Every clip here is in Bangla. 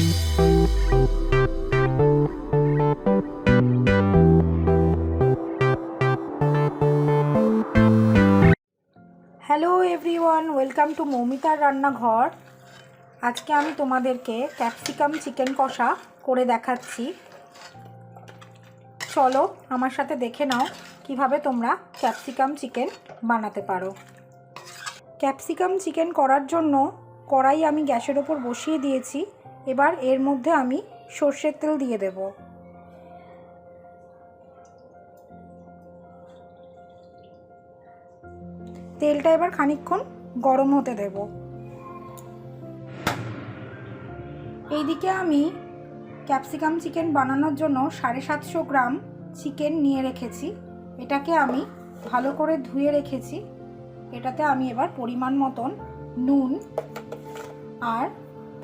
হ্যালো এভরিওয়ান, ওয়েলকাম টু মৌমিতার রান্নাঘর। আজকে আমি তোমাদেরকে ক্যাপসিকাম চিকেন কষা করে দেখাচ্ছি। চলো আমার সাথে দেখে নাও কিভাবে তোমরা ক্যাপসিকাম চিকেন বানাতে পারো। ক্যাপসিকাম চিকেন করার জন্য কড়াই আমি গ্যাসের ওপর বসিয়ে দিয়েছি। এবার এর মধ্যে আমি সর্ষের তেল দিয়ে দেব। তেলটা এবার খানিকক্ষণ গরম হতে দেব। এইদিকে আমি ক্যাপসিকাম চিকেন বানানোর জন্য 750 গ্রাম চিকেন নিয়ে রেখেছি। এটাকে আমি ভালো করে ধুয়ে রেখেছি। এটাতে আমি এবার পরিমাণ মতন নুন আর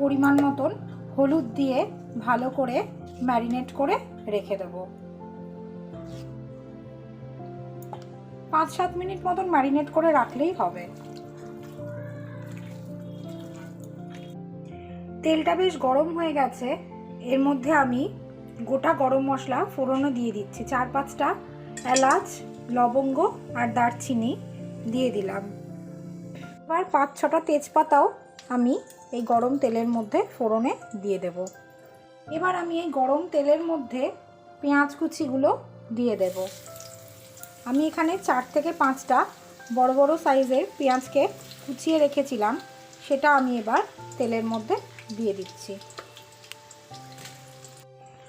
পরিমাণ মতন হলুদ দিয়ে ভালো করে ম্যারিনেট করে রেখে দেব। 5-7 মিনিট মতন ম্যারিনেট করে রাখলেই হবে। তেলটা বেশ গরম হয়ে গেছে। এর মধ্যে আমি গোটা গরম মশলা ফোড়নে দিয়ে দিচ্ছি। 4-5টা এলাচ, লবঙ্গ আর দারচিনি দিয়ে দিলাম। এবার 5-6টা তেজপাতাও আমি এই গরম তেলের মধ্যে ফোড়নে দিয়ে দেব। এবার আমি এই গরম তেলের মধ্যে পেঁয়াজ কুচিগুলো দিয়ে দেব। আমি এখানে 4 থেকে 5টা বড় বড় সাইজের পেঁয়াজকে কুচিয়ে রেখেছিলাম, সেটা আমি এবার তেলের মধ্যে দিয়ে দিচ্ছি।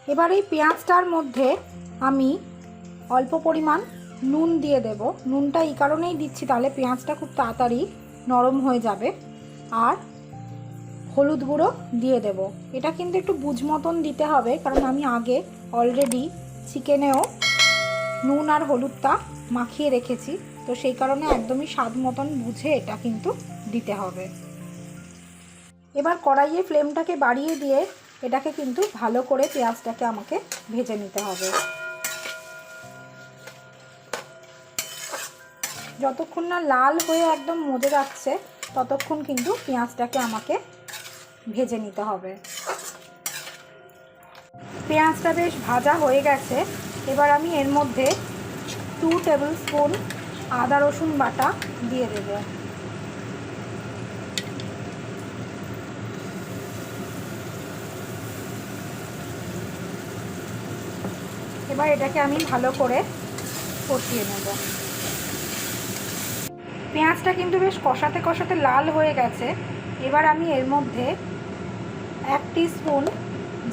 এবার এই পেঁয়াজটার মধ্যে আমি অল্প পরিমাণ নুন দিয়ে দেব। নুনটা এই কারণেই দিচ্ছি, তাহলে পেঁয়াজটা খুব তাড়াতাড়ি নরম হয়ে যাবে। আর হলুদ গুঁড়ো দিয়ে দেব। এটা কিন্তু একটু বুঝ মতন দিতে হবে, কারণ আমি আগে অলরেডি চিকেনেও নুন আর হলুদটা মাখিয়ে রেখেছি, তো সেই কারণে একদমই স্বাদ মতন বুঝে এটা কিন্তু দিতে হবে। এবার কড়াইয়ে ফ্লেমটাকে বাড়িয়ে দিয়ে এটাকে কিন্তু ভালো করে পেঁয়াজটাকে আমাকে ভেজে নিতে হবে। যতক্ষণ না লাল হয়ে একদম মজে যাচ্ছে ততক্ষণ কিন্তু পেঁয়াজটাকে আমাকে ভেজে নিতে হবে। পেঁয়াজটা বেশ ভাজা হয়ে গেছে। এবার আমি এর মধ্যে 2 টেবিল স্পুন আদা রসুন বাটা দিয়ে দেব। এবার এটাকে আমি ভালো করে কষিয়ে নেব। পেঁয়াজটা কিন্তু বেশ কষাতে কষাতে লাল হয়ে গেছে। এবার আমি এর মধ্যে 1 টিস্পুন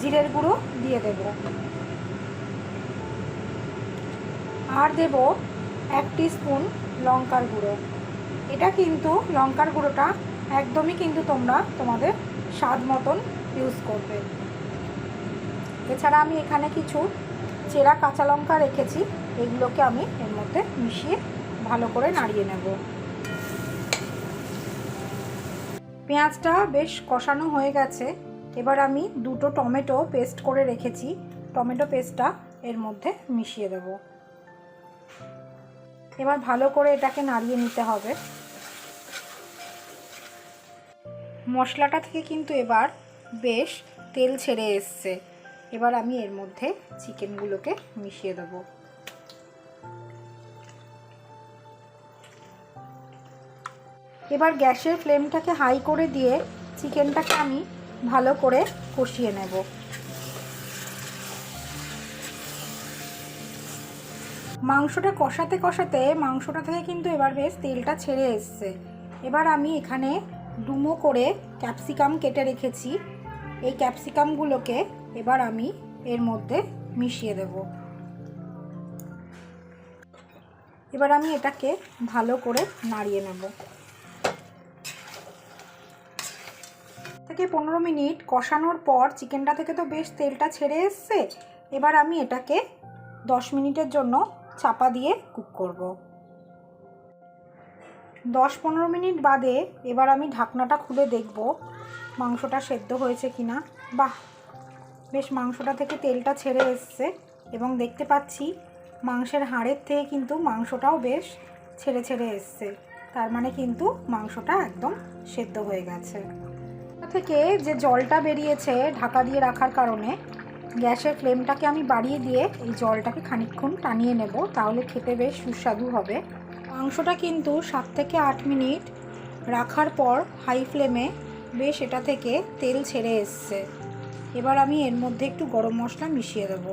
জিরের গুঁড়ো দিয়ে দেব। আর দেব 1 টিস্পুন লঙ্কার গুঁড়ো। এটা কিন্তু লঙ্কার গুঁড়োটা একদমই কিন্তু তোমরা তোমাদের স্বাদ মতন ইউজ করবে। এছাড়া আমি এখানে কিছু চেরা কাঁচা লঙ্কা রেখেছি, এগুলোকে আমি এর মধ্যে মিশিয়ে ভালো করে নাড়িয়ে নেব। পেঁয়াজটা বেশ কষানো হয়ে গেছে। এবার আমি 2টো টমেটো পেস্ট করে রেখেছি, টমেটো পেস্টটা এর মধ্যে মিশিয়ে দেব। এবার ভালো করে এটাকে নাড়িয়ে নিতে হবে। মশলাটা থেকে কিন্তু এবার বেশ তেল ছেড়ে এসছে। এবার আমি এর মধ্যে চিকেনগুলোকে মিশিয়ে দেব। এবার গ্যাসের ফ্লেমটাকে হাই করে দিয়ে চিকেনটাকে আমি ভালো করে কষিয়ে নেব। মাংসটা কষাতে কষাতে মাংসটা থেকে কিন্তু এবার বেশ তেলটা ছেড়ে এসছে। এবার আমি এখানে ডুমো করে ক্যাপসিকাম কেটে রেখেছি। এই ক্যাপসিকামগুলোকে এবার আমি এর মধ্যে মিশিয়ে দেব। এবার আমি এটাকে ভালো করে নাড়িয়ে নেব। থেকে 15 মিনিট কষানোর পর চিকেনটা থেকে তো বেশ তেলটা ছেড়ে এসছে। এবার আমি এটাকে 10 মিনিটের জন্য চাপা দিয়ে কুক করব। 10-15 মিনিট বাদে এবার আমি ঢাকনাটা খুলে দেখব মাংসটা সেদ্ধ হয়েছে কিনা। বাহ, বেশ মাংসটা থেকে তেলটা ছেড়ে এসছে এবং দেখতে পাচ্ছি মাংসের হাড়ের থেকে কিন্তু মাংসটাও বেশ ছেড়ে ছেড়ে এসছে। তার মানে কিন্তু মাংসটা একদম সেদ্ধ হয়ে গেছে। থেকে যে জলটা বেরিয়েছে ঢাকা দিয়ে রাখার কারণে গ্যাসের ফ্লেমটাকে আমি বাড়িয়ে দিয়ে এই জলটাকে খানিকক্ষণ টানিয়ে নেব, তাহলে খেতে বেশ সুস্বাদু হবে। মাংসটা কিন্তু 7 থেকে 8 মিনিট রাখার পর হাই ফ্লেমে বেশ এটা থেকে তেল ছেড়ে এসছে। এবার আমি এর মধ্যে একটু গরম মশলা মিশিয়ে দেব।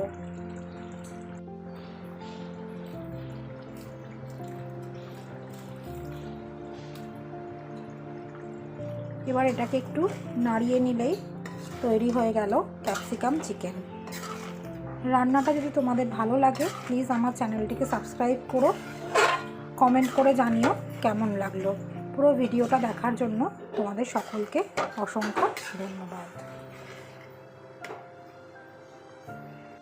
এবার এটাকে একটু নাড়িয়ে নিলেই তৈরি হয়ে গেল ক্যাপসিকাম চিকেন। রান্নাটা যদি তোমাদের ভালো লাগে প্লিজ আমার চ্যানেলটিকে সাবস্ক্রাইব করো, কমেন্ট করে জানিও কেমন লাগলো। পুরো ভিডিওটা দেখার জন্য তোমাদের সকলকে অসংখ্য ধন্যবাদ।